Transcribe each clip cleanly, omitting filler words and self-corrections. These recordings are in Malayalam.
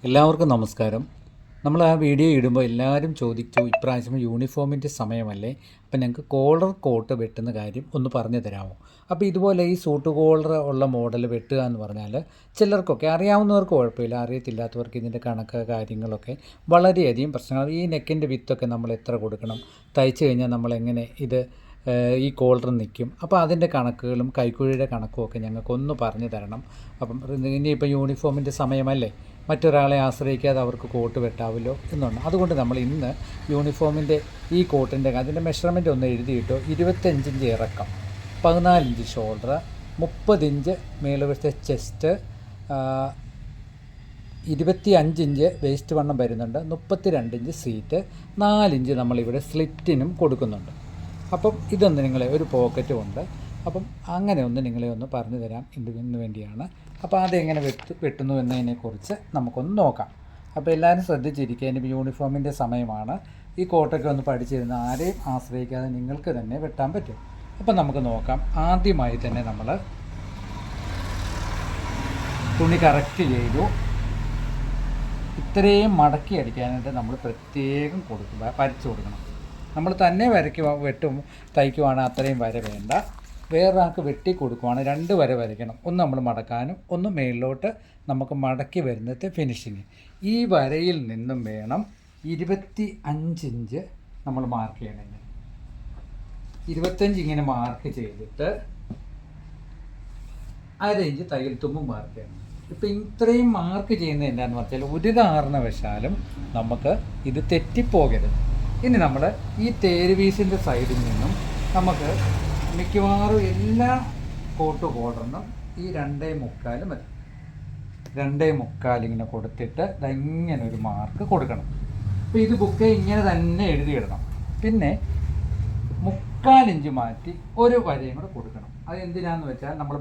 എല്ലാവർക്കും നമസ്കാരം. നമ്മൾ ആ വീഡിയോ ഇടുമ്പോൾ എല്ലാവരും ചോദിച്ചു, ഇപ്രാവശ്യം യൂണിഫോമിൻ്റെ സമയമല്ലേ, അപ്പം ഞങ്ങൾക്ക് കോളർ കോട്ട് വെട്ടുന്ന കാര്യം ഒന്ന് പറഞ്ഞു തരാമോ? അപ്പോൾ ഇതുപോലെ ഈ സൂട്ട് കോളർ ഉള്ള മോഡൽ വെട്ടുക എന്ന് പറഞ്ഞാൽ ചിലർക്കൊക്കെ അറിയാവുന്നവർക്ക് കുഴപ്പമില്ല, അറിയത്തില്ലാത്തവർക്ക് ഇതിൻ്റെ കണക്ക് കാര്യങ്ങളൊക്കെ വളരെയധികം പ്രശ്നങ്ങൾ. ഈ നെക്കിൻ്റെ വിത്തൊക്കെ നമ്മൾ എത്ര കൊടുക്കണം, തയ്ച്ചു കഴിഞ്ഞാൽ നമ്മളെങ്ങനെ ഇത് ഈ കോളർ നിൽക്കും, അപ്പോൾ അതിൻ്റെ കണക്കുകളും കൈക്കുഴിയുടെ കണക്കും ഒക്കെ ഞങ്ങൾക്കൊന്ന് പറഞ്ഞു തരണം. അപ്പം ഇനിയിപ്പോൾ യൂണിഫോമിൻ്റെ സമയമല്ലേ, മറ്റൊരാളെ ആശ്രയിക്കാതെ അവർക്ക് കോട്ട് വെട്ടാവല്ലോ എന്നുണ്ട്. അതുകൊണ്ട് നമ്മൾ ഇന്ന് യൂണിഫോമിൻ്റെ ഈ കോട്ടിൻ്റെ അതിൻ്റെ മെഷർമെൻറ്റ് ഒന്ന് എഴുതിയിട്ടോ. 25 ഇഞ്ച് ഇറക്കം, 14 ഇഞ്ച് ഷോൾഡർ, 30 ഇഞ്ച് മേലുവശത്തെ ചെസ്റ്റ്, 25 ഇഞ്ച് വേസ്റ്റ് വണ്ണം വരുന്നുണ്ട്, 32 ഇഞ്ച് സീറ്റ്, 4 ഇഞ്ച് നമ്മളിവിടെ സ്ലിറ്റിനും കൊടുക്കുന്നുണ്ട്. അപ്പം ഇതൊന്ന് നിങ്ങളെ ഒരു പോക്കറ്റും ഉണ്ട്. അപ്പം അങ്ങനെ ഒന്ന് നിങ്ങളെ ഒന്ന് പറഞ്ഞു തരാം ഇതിന് വേണ്ടിയാണ്. അപ്പോൾ അതെങ്ങനെ വെട്ടുന്നു എന്നതിനെക്കുറിച്ച് നമുക്കൊന്ന് നോക്കാം. അപ്പോൾ എല്ലാവരും ശ്രദ്ധിച്ചിരിക്കുക. ഇനി യൂണിഫോമിൻ്റെ സമയമാണ്. ഈ കോട്ടൊക്കെ ഒന്ന് പഠിച്ചിരുന്ന ആരെയും ആശ്രയിക്കാതെ നിങ്ങൾക്ക് തന്നെ വെട്ടാൻ പറ്റും. അപ്പം നമുക്ക് നോക്കാം. ആദ്യമായി തന്നെ നമ്മൾ തുണി കറക്റ്റ് ചെയ്തു. ഇത്രയും മടക്കി അടിക്കാനായിട്ട് നമ്മൾ പ്രത്യേകം വരച്ചു കൊടുക്കണം. നമ്മൾ തന്നെ തയ്ക്കുവാണ് അത്രയും വര വേണ്ട. വേറൊരാൾക്ക് വെട്ടി കൊടുക്കുവാണ് 2 വര വരയ്ക്കണം. ഒന്ന് നമ്മൾ മടക്കാനും ഒന്ന് മേളിലോട്ട് നമുക്ക് മടക്കി വരുന്നത് ഫിനിഷിങ്. ഈ വരയിൽ നിന്നും വേണം 25 ഇഞ്ച് നമ്മൾ മാർക്ക് ചെയ്യണമെങ്കിൽ. 25 ഇങ്ങനെ മാർക്ക് ചെയ്തിട്ട് 1/2 ഇഞ്ച് തയ്യൽ തുമ്പും മാർക്ക് ചെയ്യണം. ഇപ്പം ഇത്രയും മാർക്ക് ചെയ്യുന്നത് എന്താണെന്ന് വെച്ചാൽ ഒരു കാരണവശാലും നമുക്ക് ഇത് തെറ്റിപ്പോകരുത്. ഇനി നമ്മൾ ഈ തേരുവീസിൻ്റെ സൈഡിൽ നിന്നും നമുക്ക് മിക്കവാറും എല്ലാ കോട്ട് കോളറിനും ഈ 2.25 മതി. 2.25 ഇങ്ങനെ കൊടുത്തിട്ട് ഇങ്ങനെ ഒരു മാർക്ക് കൊടുക്കണം. അപ്പോൾ ഇത് ബുക്ക് ഇങ്ങനെ തന്നെ എഴുതിയിടണം. പിന്നെ 3/4 ഇഞ്ച് മാറ്റി ഒരു വരയും കൂടെ കൊടുക്കണം. അത് എന്തിനാന്ന് വെച്ചാൽ നമ്മൾ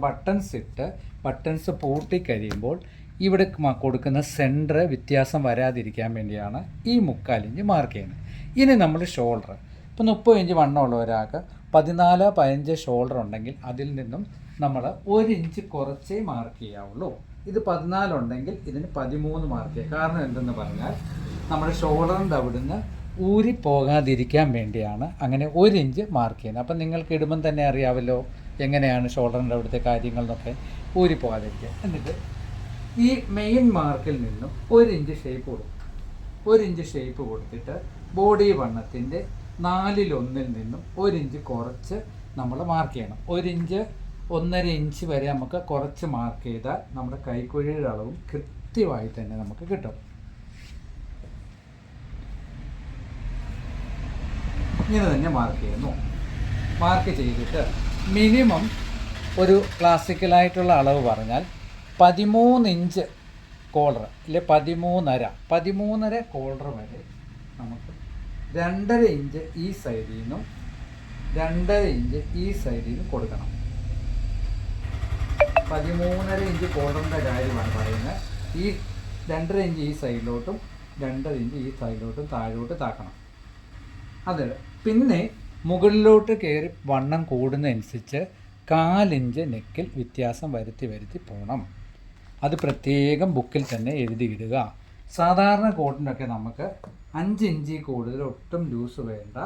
ബട്ടൺസ് പൂട്ടിക്കഴിയുമ്പോൾ ഇവിടെ കൊടുക്കുന്ന സെൻറ്റർ വ്യത്യാസം വരാതിരിക്കാൻ വേണ്ടിയാണ് ഈ 3/4 ഇഞ്ച് മാർക്ക് ചെയ്യുന്നത്. ഇനി നമ്മൾ ഷോൾഡർ, ഇപ്പോൾ 30 ഇഞ്ച് വണ്ണമുള്ള ഒരാൾക്ക് 14-15 ഷോൾഡർ ഉണ്ടെങ്കിൽ അതിൽ നിന്നും നമ്മൾ 1 ഇഞ്ച് കുറച്ചേ മാർക്ക് ചെയ്യാവുള്ളൂ. ഇത് 14 ഉണ്ടെങ്കിൽ ഇതിന് 13 മാർക്ക് ചെയ്യുക. കാരണം എന്തെന്ന് പറഞ്ഞാൽ നമ്മുടെ ഷോൾഡറിൻ്റെ അവിടുന്ന് ഊരിപ്പോകാതിരിക്കാൻ വേണ്ടിയാണ് അങ്ങനെ 1 ഇഞ്ച് മാർക്ക് ചെയ്യുന്നത്. അപ്പം നിങ്ങൾക്ക് ഇടുമ്പം തന്നെ അറിയാമല്ലോ എങ്ങനെയാണ് ഷോൾഡറിൻ്റെ അവിടുത്തെ കാര്യങ്ങൾ എന്നൊക്കെ ഊരിപ്പോകാതിരിക്കുക. എന്നിട്ട് ഈ മെയിൻ മാർക്കിൽ നിന്നും 1 ഇഞ്ച് ഷേപ്പ് കൊടുക്കും. 1 ഇഞ്ച് ഷേപ്പ് കൊടുത്തിട്ട് ബോഡി വണ്ണത്തിൻ്റെ 4/1 നിന്നും 1 ഇഞ്ച് കുറച്ച് നമ്മൾ മാർക്ക് ചെയ്യണം. 1 ഇഞ്ച് 1.5 ഇഞ്ച് വരെ നമുക്ക് കുറച്ച് മാർക്ക് ചെയ്താൽ നമ്മുടെ കൈക്കുഴിയുടെ അളവും കൃത്യമായി തന്നെ നമുക്ക് കിട്ടും. ഇങ്ങനെ തന്നെ മാർക്ക് ചെയ്യുന്നു. മാർക്ക് ചെയ്തിട്ട് മിനിമം ഒരു ക്ലാസിക്കലായിട്ടുള്ള അളവ് പറഞ്ഞാൽ 13 ഇഞ്ച് കോളർ അല്ലെ 13.5 കോളർ വരെ നമുക്ക് 2.5 ഇഞ്ച് ഈ സൈഡിൽ നിന്നും 2.5 ഇഞ്ച് ഈ സൈഡിൽ നിന്നും കൊടുക്കണം. 13.5 ഇഞ്ച് കോളറിൻ്റെ കാര്യമാണ് പറയുന്നത്. ഈ 2.5 ഇഞ്ച് ഈ സൈഡിലോട്ടും 2.5 ഇഞ്ച് ഈ സൈഡിലോട്ടും താഴോട്ട് താക്കണം. അത് പിന്നെ മുകളിലോട്ട് കയറി വണ്ണം കൂടുന്നതനുസരിച്ച് 1/4 ഇഞ്ച് നെക്കിൽ വ്യത്യാസം വരുത്തി പോകണം. അത് പ്രത്യേകം ബുക്കിൽ തന്നെ എഴുതിയിടുക. സാധാരണ കോട്ടിനൊക്കെ നമുക്ക് 5 ഇഞ്ച് കൂടുതൽ ഒട്ടും ലൂസ് വേണ്ട.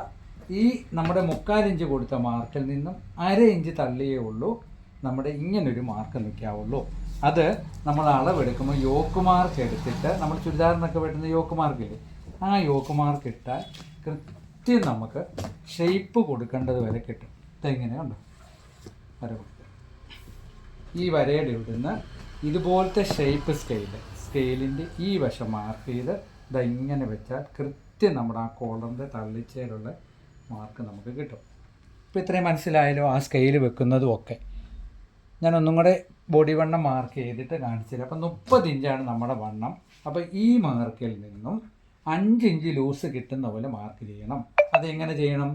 ഈ നമ്മുടെ 3/4 ഇഞ്ച് കൊടുത്ത മാർക്കിൽ നിന്നും 1/2 ഇഞ്ച് തള്ളിയേ ഉള്ളൂ നമ്മുടെ ഇങ്ങനൊരു മാർക്ക് നിൽക്കാവുള്ളൂ. അത് നമ്മൾ അളവെടുക്കുമ്പോൾ യോക്ക് മാർക്ക് എടുത്തിട്ട് നമ്മൾ ചുരിദാറിനൊക്കെ വെട്ടുന്ന യോക്ക് മാർക്കില്ലേ, ആ യോക്ക് മാർക്ക് ഇട്ടാൽ കൃത്യം നമുക്ക് ഷേപ്പ് കൊടുക്കേണ്ടത് വരെ കിട്ടും. ഇതെങ്ങനെ ഉണ്ടോ വര കൊടുക്കുക. ഈ വരയുടെ ഇവിടുന്ന് ഇതുപോലത്തെ ഷേപ്പ് സ്കെയിലിൻ്റെ ഈ വശം മാർക്ക് ചെയ്ത് ഇങ്ങനെ വെച്ചാൽ കൃത്യം നമ്മുടെ ആ കോളറിൻ്റെ തള്ളിച്ചേലുള്ള മാർക്ക് നമുക്ക് കിട്ടും. ഇപ്പോൾ ഇത്രയും മനസ്സിലായാലോ ആ സ്കെയിൽ വെക്കുന്നതും ഒക്കെ. ഞാൻ ഒന്നും കൂടെ ബോഡി വണ്ണം മാർക്ക് ചെയ്തിട്ട് കാണിച്ചില്ല. അപ്പം 30 ഇഞ്ചാണ് നമ്മുടെ വണ്ണം. അപ്പോൾ ഈ മാർക്കിൽ നിന്നും 5 ഇഞ്ച് ലൂസ് കിട്ടുന്ന പോലെ മാർക്ക് ചെയ്യണം. അതെങ്ങനെ ചെയ്യണം?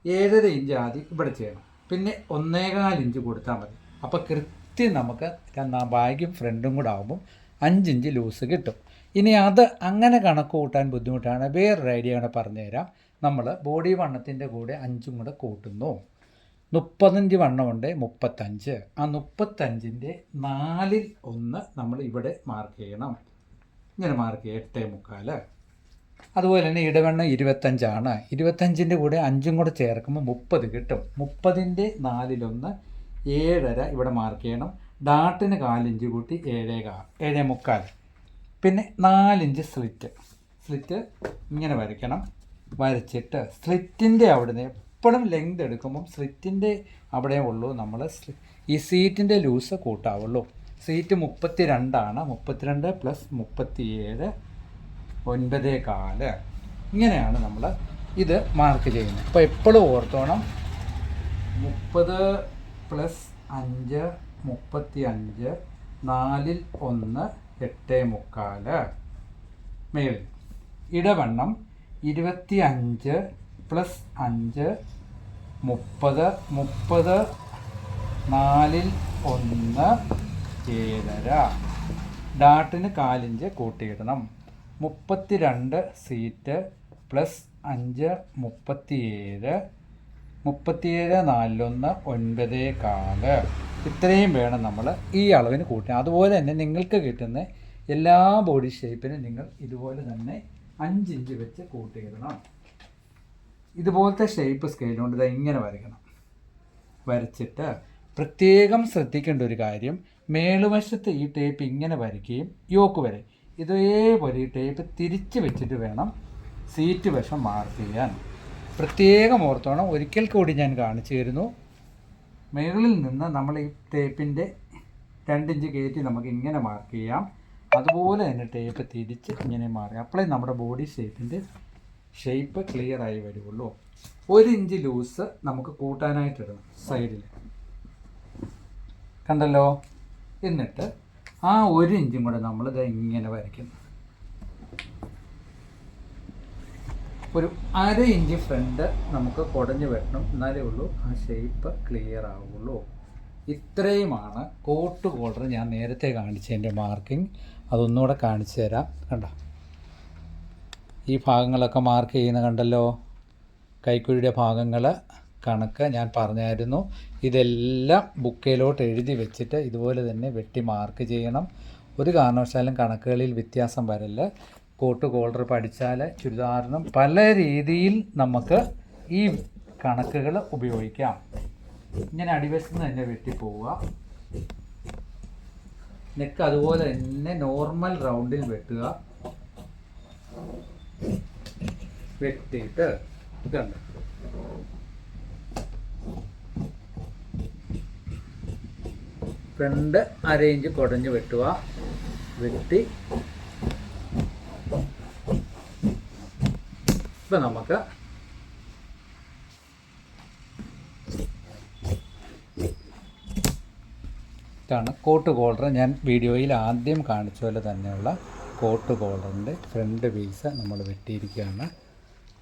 7.5 ഇഞ്ച് ആദ്യം ഇവിടെ ചെയ്യണം, പിന്നെ 1.25 ഇഞ്ച് കൊടുത്താൽ മതി. അപ്പോൾ കൃത്യം നമുക്ക് ബാഗും ഫ്രണ്ടും കൂടെ ആകുമ്പം 5 ഇഞ്ച് ലൂസ് കിട്ടും. ഇനി അത് അങ്ങനെ കണക്ക് കൂട്ടാൻ ബുദ്ധിമുട്ടാണ്. വേറൊരു ഐഡിയ കൂടെ പറഞ്ഞുതരാം. നമ്മൾ ബോഡി വണ്ണത്തിൻ്റെ കൂടെ 5ഉം കൂടെ കൂട്ടുന്നു. 35 വണ്ണമുണ്ട് 35. ആ 35ൻ്റെ 4/1 നമ്മൾ ഇവിടെ മാർക്ക് ചെയ്യണം. ഇങ്ങനെ മാർക്ക് ചെയ്യുക 8.25. അതുപോലെ തന്നെ ഇടവണ്ണം 25 25ൻ്റെ കൂടെ 5 കൂടെ ചേർക്കുമ്പോൾ 30 കിട്ടും. 30ൻ്റെ 4/1 7.5 ഇവിടെ മാർക്ക് ചെയ്യണം. ഡാട്ടിന് 4 ഇഞ്ച് കൂട്ടി 7.25. പിന്നെ 4 ഇഞ്ച് സ്ലിറ്റ് ഇങ്ങനെ വരയ്ക്കണം. വരച്ചിട്ട് സ്ലിറ്റിൻ്റെ അവിടുന്ന് എപ്പോഴും ലെങ്ത് എടുക്കുമ്പം സ്ലിറ്റിൻ്റെ അവിടെ ഉള്ളൂ നമ്മൾ ഈ സീറ്റിൻ്റെ ലൂസ് കൂട്ടാവുള്ളൂ. സീറ്റ് 32 32 + 37 9.25. ഇങ്ങനെയാണ് നമ്മൾ ഇത് മാർക്ക് ചെയ്യുന്നത്. അപ്പോൾ എപ്പോഴും ഓർത്തോണം 30 + 5 35 4/1 8.25 മേളിൽ. ഇടവണ്ണം 25 + 5 30 30 4/1 7.5. ഡാട്ടിന് 4 ഇഞ്ച് കൂട്ടിയിടണം. 32 സീറ്റ് + 5 37 37 4/1 9.25. ഇത്രയും വേണം നമ്മൾ ഈ അളവിന് കൂട്ടാൻ. അതുപോലെ തന്നെ നിങ്ങൾക്ക് കിട്ടുന്ന എല്ലാ ബോഡി ഷേപ്പിനും നിങ്ങൾ ഇതുപോലെ തന്നെ 5 ഇഞ്ച് വെച്ച് കൂട്ടിയിടണം. ഇതുപോലത്തെ ഷേപ്പ് സ്കെയിൽ കൊണ്ട് ഇത് ഇങ്ങനെ വരയ്ക്കണം. വരച്ചിട്ട് പ്രത്യേകം ശ്രദ്ധിക്കേണ്ട ഒരു കാര്യം, മേളുവശത്ത് ഈ ടേപ്പ് ഇങ്ങനെ വരയ്ക്കുകയും യോക്ക് വരെ ഇതേപോലെ ഈ ടേപ്പ് തിരിച്ച് വെച്ചിട്ട് വേണം സീറ്റ് വശം മാർക്ക് ചെയ്യാൻ. പ്രത്യേകം ഓർത്തോണം. ഒരിക്കൽ കൂടി ഞാൻ കാണിച്ചു തരുന്നു. മുകളിൽ നിന്ന് നമ്മൾ ഈ ടേപ്പിൻ്റെ 2 ഇഞ്ച് കയറ്റി നമുക്ക് ഇങ്ങനെ മാർക്ക് ചെയ്യാം. അതുപോലെ തന്നെ ടേപ്പ് തിരിച്ച് ഇങ്ങനെ മാറി അപ്പോഴേ നമ്മുടെ ബോഡി ഷേപ്പ് ക്ലിയർ ആയി വരുള്ളൂ. 1 ഇഞ്ച് ലൂസ് നമുക്ക് കൂട്ടാനായിട്ടിടണം സൈഡിൽ, കണ്ടല്ലോ. എന്നിട്ട് ആ 1 ഇഞ്ചും കൂടെ നമ്മളിത് ഇങ്ങനെ വരയ്ക്കുന്നു. ഒരു 1/2 ഇഞ്ച് ഫ്രണ്ട് നമുക്ക് കുടഞ്ഞ് വെട്ടണം, എന്നാലേ ഉള്ളൂ ആ ഷേപ്പ് ക്ലിയർ ആവുള്ളൂ. ഇത്രയുമാണ് കോട്ട് കോളർ ഞാൻ നേരത്തെ കാണിച്ചതിൻ്റെ മാർക്കിംഗ്. അതൊന്നുകൂടെ കാണിച്ചു തരാം. കണ്ടോ, ഈ ഭാഗങ്ങളൊക്കെ മാർക്ക് ചെയ്യുന്ന കണ്ടല്ലോ. കൈക്കുഴിയുടെ ഭാഗങ്ങൾ കണക്ക് ഞാൻ പറഞ്ഞായിരുന്നു. ഇതെല്ലാം ബുക്കിലോട്ട് എഴുതി വെച്ചിട്ട് ഇതുപോലെ തന്നെ വെട്ടി മാർക്ക് ചെയ്യണം. ഒരു കാരണവശാലും കണക്കുകളിൽ വ്യത്യാസം വരല്ല. കോട്ട് കോളർ പഠിച്ചാൽ ചുരിദാറിനും പല രീതിയിൽ നമുക്ക് ഈ കണക്കുകൾ ഉപയോഗിക്കാം. ഇങ്ങനെ അടിവശത്ത് തന്നെ വെട്ടിപ്പോവുക. നെക്ക് അതുപോലെ തന്നെ നോർമൽ റൗണ്ടിൽ വെട്ടുക. വെട്ടിയിട്ട് ഇതുണ്ട്, ഫ്രണ്ട് 1/2 ഇഞ്ച് കുടഞ്ഞ് വെട്ടുക. വെട്ടി ഇപ്പം നമുക്ക് ഇതാണ് കോട്ട് കോളർ. ഞാൻ വീഡിയോയിൽ ആദ്യം കാണിച്ച പോലെ തന്നെയുള്ള കോട്ട് കോളറിൻ്റെ ഫ്രണ്ട് പീസ് നമ്മൾ വെട്ടിയിരിക്കുകയാണ്.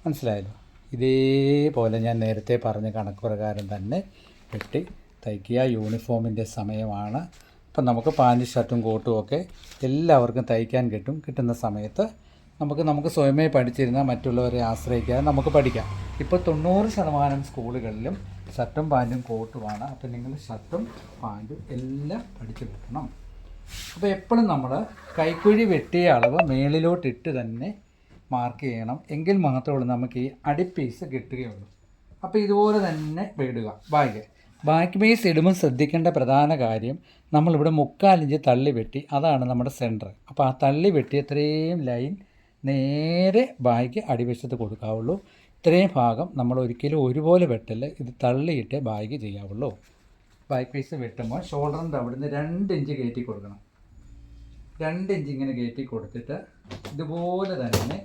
മനസ്സിലായല്ലോ. ഇതേപോലെ ഞാൻ നേരത്തെ പറഞ്ഞ കണക്ക് പ്രകാരം തന്നെ വെട്ടി തയ്ക്കുക. യൂണിഫോമിൻ്റെ സമയമാണ്. അപ്പം നമുക്ക് പാൻറ് ഷർട്ടും കോട്ടും ഒക്കെ എല്ലാവർക്കും തയ്ക്കാൻ കിട്ടുന്ന സമയത്ത് നമുക്ക് സ്വയമേ പഠിച്ചിരുന്നാൽ മറ്റുള്ളവരെ ആശ്രയിക്കാതെ നമുക്ക് പഠിക്കാം. ഇപ്പോൾ 90% സ്കൂളുകളിലും ഷർട്ടും പാൻറ്റും കോട്ടുമാണ്. അപ്പോൾ നിങ്ങൾ ഷർട്ടും പാൻറ്റും എല്ലാം പഠിച്ചു വെക്കണം. അപ്പോൾ എപ്പോഴും നമ്മൾ കൈക്കുഴി വെട്ടിയ അളവ് മേളിലോട്ടിട്ട് തന്നെ മാർക്ക് ചെയ്യണം. എങ്കിൽ മാത്രമേ നമുക്ക് ഈ അടിപ്പീസ് കിട്ടുകയുള്ളൂ. അപ്പോൾ ഇതുപോലെ തന്നെ ഇടുക. ബാക്ക് പീസ് ഇടുമ്പോൾ ശ്രദ്ധിക്കേണ്ട പ്രധാന കാര്യം, നമ്മളിവിടെ 3/4 ഇഞ്ച് തള്ളി വെട്ടി, അതാണ് നമ്മുടെ സെൻറ്റർ. അപ്പോൾ ആ തള്ളി വെട്ടി അത്രയും ലൈൻ നേരെ ബാക്ക് അടിവശത്ത് കൊടുക്കാവുള്ളൂ. ഇത്രയും ഭാഗം നമ്മൾ ഒരിക്കലും ഒരുപോലെ വെട്ടല്, ഇത് തള്ളിയിട്ട് ബാഗ് ചെയ്യാവുള്ളൂ. ബാക്ക് പീസ് വെട്ടുമ്പോൾ ഷോൾഡറിൻ്റെ അവിടുന്ന് 2 ഇഞ്ച് കയറ്റി കൊടുക്കണം. 2 ഇഞ്ച് ഇങ്ങനെ കയറ്റി കൊടുത്തിട്ട് ഇതുപോലെ തന്നെ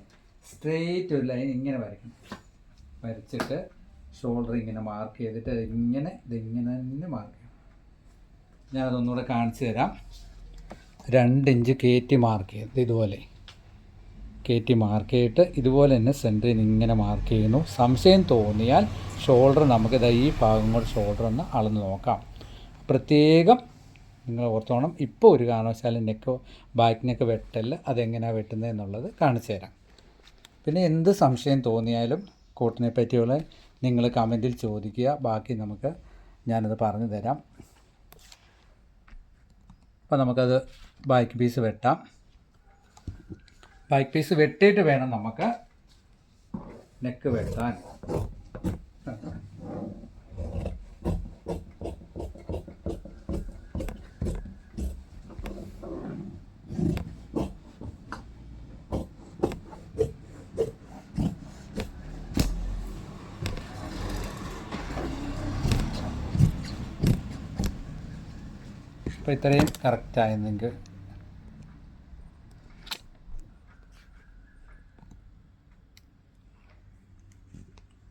സ്ട്രെയിറ്റ് ഒരു ലൈൻ ഇങ്ങനെ വരയ്ക്കണം. വരച്ചിട്ട് ഷോൾഡർ ഇങ്ങനെ മാർക്ക് ചെയ്തിട്ട് ഇതിങ്ങനെ തന്നെ മാർക്ക് ചെയ്യണം. ഞാനതൊന്നുകൂടെ കാണിച്ചു തരാം. 2 ഇഞ്ച് കയറ്റി മാർക്ക് ചെയ്ത് ഇതുപോലെ കയറ്റി മാർക്ക് ചെയ്തിട്ട് ഇതുപോലെ തന്നെ സെൻറ്ററിൽ ഇങ്ങനെ മാർക്ക് ചെയ്യുന്നു. സംശയം തോന്നിയാൽ ഷോൾഡർ നമുക്കിത് ഈ ഭാഗം കൂടെ ഷോൾഡർ ഒന്ന് അളന്ന് നോക്കാം. പ്രത്യേകം നിങ്ങൾ ഓർത്തോണം. ഇപ്പോൾ ഒരു കാരണവശാലും ബാക്ക് നെക്ക് വെട്ടല് അതെങ്ങനെയാണ് വെട്ടുന്നത് എന്നുള്ളത് കാണിച്ചു തരാം. പിന്നെ എന്ത് സംശയം തോന്നിയാലും കോട്ടിനെ പറ്റിയുള്ള നിങ്ങൾ കമൻറ്റിൽ ചോദിക്കുക. ബാക്കി ഞാനത് പറഞ്ഞു തരാം. അപ്പോൾ നമുക്കത് ബാക്ക് പീസ് വെട്ടാം. ബാക്ക് പീസ് വെട്ടിയിട്ട് വേണം നമുക്ക് നെക്ക് വെട്ടാൻ. അപ്പോൾ ഇത്രയും കറക്റ്റായെന്നെങ്കിൽ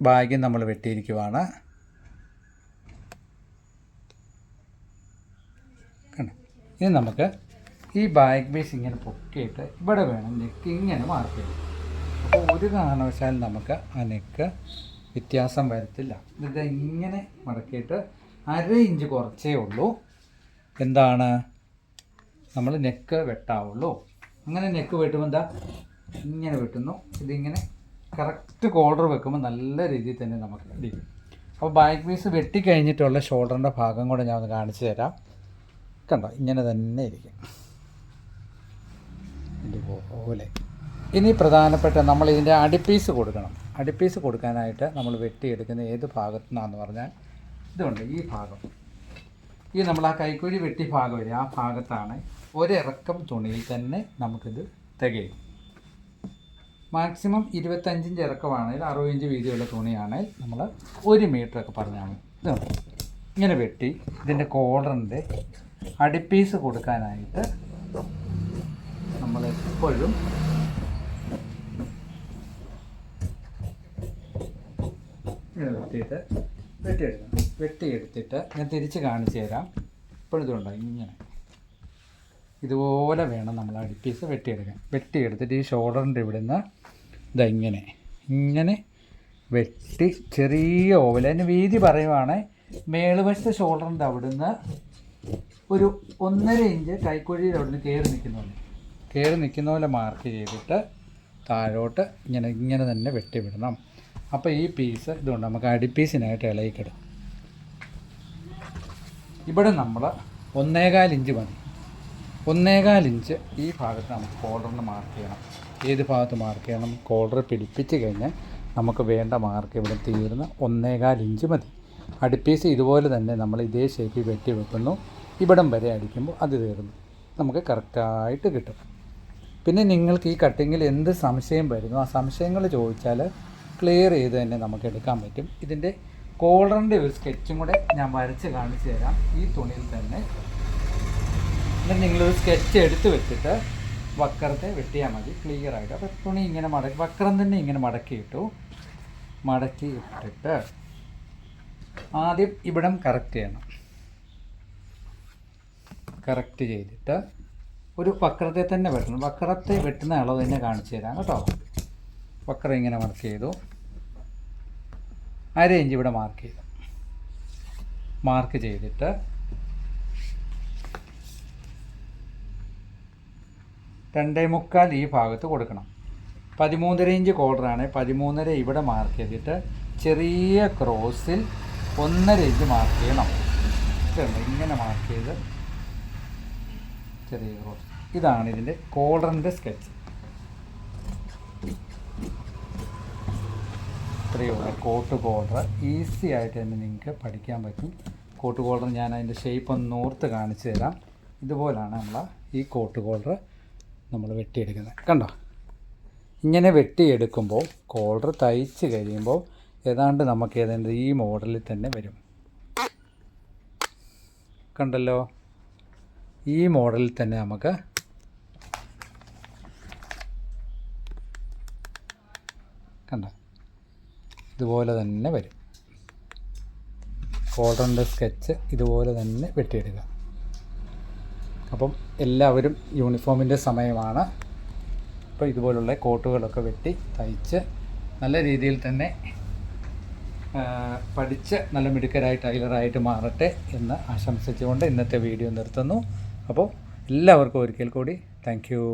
ബാഗ് നമ്മൾ വെട്ടിയിരിക്കുവാണ്. കണ്ടോ? ഇനി നമുക്ക് ഈ ബാഗ് പീസ് ഇങ്ങനെ പൊക്കിയിട്ട് ഇവിടെ വേണം നെക്ക് ഇങ്ങനെ മാർക്ക് ചെയ്യും. അപ്പോൾ ഒരു കാരണവശാലും നമുക്ക് ആ നെക്ക് വ്യത്യാസം വരത്തില്ല. ഇത് ഇങ്ങനെ മടക്കിയിട്ട് 1/2 ഇഞ്ച് കുറച്ചേ ഉള്ളൂ എന്താണ് നമ്മൾ നെക്ക് വെട്ടാവുള്ളൂ. അങ്ങനെ നെക്ക് വെട്ടുമ്പോൾ എന്താ ഇങ്ങനെ വെട്ടുന്നു. ഇതിങ്ങനെ കറക്റ്റ് കോളർ വെക്കുമ്പോൾ നല്ല രീതിയിൽ തന്നെ നമുക്ക് ഇരിക്കും. അപ്പോൾ ബാക്ക് പീസ് വെട്ടിക്കഴിഞ്ഞിട്ടുള്ള ഷോൾഡറിൻ്റെ ഭാഗം കൂടെ ഞാൻ ഒന്ന് കാണിച്ചു തരാം. കണ്ടോ? ഇങ്ങനെ തന്നെ ഇരിക്കും ഇതുപോലെ. ഇനി പ്രധാനപ്പെട്ട നമ്മൾ ഇതിൻ്റെ അടിപ്പീസ് കൊടുക്കണം. അടിപ്പീസ് കൊടുക്കാനായിട്ട് നമ്മൾ വെട്ടിയെടുക്കുന്ന ഏത് ഭാഗത്തു നിന്നാണെന്ന് പറഞ്ഞാൽ ഇതുണ്ട്, ഈ ഭാഗം. ഈ നമ്മൾ ആ കൈക്കുഴി വെട്ടി ഭാഗം വരെ ആ ഭാഗത്താണ്. ഒരിറക്കം തുണിയിൽ തന്നെ നമുക്കിത് തികയും. മാക്സിമം 25 ഇഞ്ച് ഇറക്കമാണെങ്കിൽ 60 ഇഞ്ച് വീതിയുള്ള തുണിയാണെങ്കിൽ നമ്മൾ 1 മീറ്ററൊക്കെ പറഞ്ഞാൽ മതി. ഇതുണ്ട്, ഇങ്ങനെ വെട്ടി ഇതിൻ്റെ കോളറിൻ്റെ അടിപ്പീസ് കൊടുക്കാനായിട്ട് നമ്മളെപ്പോഴും ഇങ്ങനെ വെട്ടിയെടുത്തിട്ട് ഞാൻ തിരിച്ച് കാണിച്ചു തരാം. ഇപ്പോഴും ഇതുണ്ടോ, ഇതുപോലെ വേണം നമ്മൾ അടിപ്പീസ് വെട്ടിയെടുക്കാൻ. വെട്ടിയെടുത്തിട്ട് ഈ ഷോൾഡറിൻ്റെ ഇവിടെ നിന്ന് ഇതാ ഇങ്ങനെ വെട്ടി ചെറിയ ഓവൽ. അതിന് വീതി പറയുവാണെങ്കിൽ മേളുവശത്തെ ഷോൾഡറിൻ്റെ അവിടെ നിന്ന് ഒരു 1.5 ഇഞ്ച് കൈക്കുഴിയുടെ അവിടെ നിന്ന് കയറി നിൽക്കുന്ന പോലെ മാർക്ക് ചെയ്തിട്ട് താഴോട്ട് ഇങ്ങനെ തന്നെ വെട്ടി വിടണം. അപ്പോൾ ഈ പീസ് ഇതുകൊണ്ട് നമുക്ക് അടിപ്പീസിനായിട്ട് ഇളകിക്കിടും. ഇവിടെ നമ്മൾ 1.25 ഇഞ്ച് മതി. 1.25 ഇഞ്ച് ഈ ഭാഗത്ത് നമുക്ക് കോളറിന് മാർക്ക് ചെയ്യണം. ഏത് ഭാഗത്ത് മാർക്ക് ചെയ്യണം? കോളർ പിടിപ്പിച്ച് കഴിഞ്ഞാൽ നമുക്ക് വേണ്ട മാർക്ക് ഇവിടെ തീർന്ന് 1.25 ഇഞ്ച് മതി. അടിപ്പീസ് ഇതുപോലെ തന്നെ നമ്മൾ ഇതേ ഷേപ്പിൽ വെട്ടി വെക്കുന്നു. ഇവിടം വരെ അടിക്കുമ്പോൾ അത് തീർന്നു നമുക്ക് കറക്റ്റായിട്ട് കിട്ടും. പിന്നെ നിങ്ങൾക്ക് ഈ കട്ടിങ്ങിൽ എന്ത് സംശയം വരുന്നു ആ സംശയങ്ങൾ ചോദിച്ചാൽ ക്ലിയർ ചെയ്ത് തന്നെ നമുക്ക് എടുക്കാൻ പറ്റും. ഇതിൻ്റെ കോളറിൻ്റെ ഒരു സ്കെച്ചും കൂടെ ഞാൻ വരച്ച് കാണിച്ചു തരാം. ഈ തുണിയിൽ തന്നെ എന്നിട്ട് നിങ്ങളൊരു സ്കെച്ച് എടുത്ത് വെച്ചിട്ട് വക്കറത്തെ വെട്ടിയാൽ മതി ക്ലിയറായിട്ട്. അപ്പോൾ തുണി ഇങ്ങനെ വക്കറം തന്നെ ഇങ്ങനെ മടക്കി ഇട്ടിട്ട് ആദ്യം ഇവിടം കറക്റ്റ് ചെയ്യണം. കറക്റ്റ് ചെയ്തിട്ട് ഒരു വക്രത്തെ തന്നെ വെട്ടണം. വക്രത്തെ വെട്ടുന്ന അളവ് തന്നെ കാണിച്ചു തരാം കേട്ടോ. വക്രം ഇങ്ങനെ മാർക്ക് ചെയ്തു, 1/2 ഇഞ്ച് ഇവിടെ മാർക്ക് ചെയ്തിട്ട് 2.25 ഈ ഭാഗത്ത് കൊടുക്കണം. 13.5 ഇഞ്ച് കോളറാണ്. 13.5 ഇവിടെ മാർക്ക് ചെയ്തിട്ട് ചെറിയ ക്രോസിൽ 1.5 ഇഞ്ച് മാർക്ക് ചെയ്യണം. ഇങ്ങനെ മാർക്ക് ചെയ്ത് ചെറിയ ക്രോസ്. ഇതാണ് ഇതിൻ്റെ കോളറിൻ്റെ സ്കെച്ച്. ഇത്രയുള്ള കോട്ട് കോളർ ഈസി ആയിട്ട് തന്നെ നിങ്ങൾക്ക് പഠിക്കാൻ പറ്റും. കോട്ട് കോളർ ഞാൻ അതിൻ്റെ ഷേപ്പ് ഒന്ന് നോർത്ത് കാണിച്ചു തരാം. ഇതുപോലാണ് നമ്മൾ ഈ കോട്ട് കോളർ നമ്മൾ വെട്ടിയെടുക്കുന്നത്. കണ്ടോ? ഇങ്ങനെ വെട്ടിയെടുക്കുമ്പോൾ കോളർ തയ്ച്ച് കഴിയുമ്പോൾ ഏതാണ്ട് നമുക്ക് ഏതാണ്ട് ഈ മോഡലിൽ തന്നെ വരും. കണ്ടല്ലോ? ഈ മോഡലിൽ തന്നെ നമുക്ക് കണ്ടോ ഇതുപോലെ തന്നെ വരും. കോളറിൻ്റെ സ്കെച്ച് ഇതുപോലെ തന്നെ വെട്ടിയെടുക്കുക. അപ്പം എല്ലാവരും യൂണിഫോമിൻ്റെ സമയമാണ്. അപ്പോൾ ഇതുപോലുള്ള കോട്ടുകളൊക്കെ വെട്ടി തയ്ച്ച് നല്ല രീതിയിൽ തന്നെ പഠിച്ച് നല്ല മിടുക്കരായി ടൈലറായിട്ട് മാറട്ടെ എന്ന് ആശംസിച്ചുകൊണ്ട് ഇന്നത്തെ വീഡിയോ നിർത്തുന്നു. അപ്പോൾ എല്ലാവർക്കും ഒരിക്കൽ കൂടി താങ്ക് യു.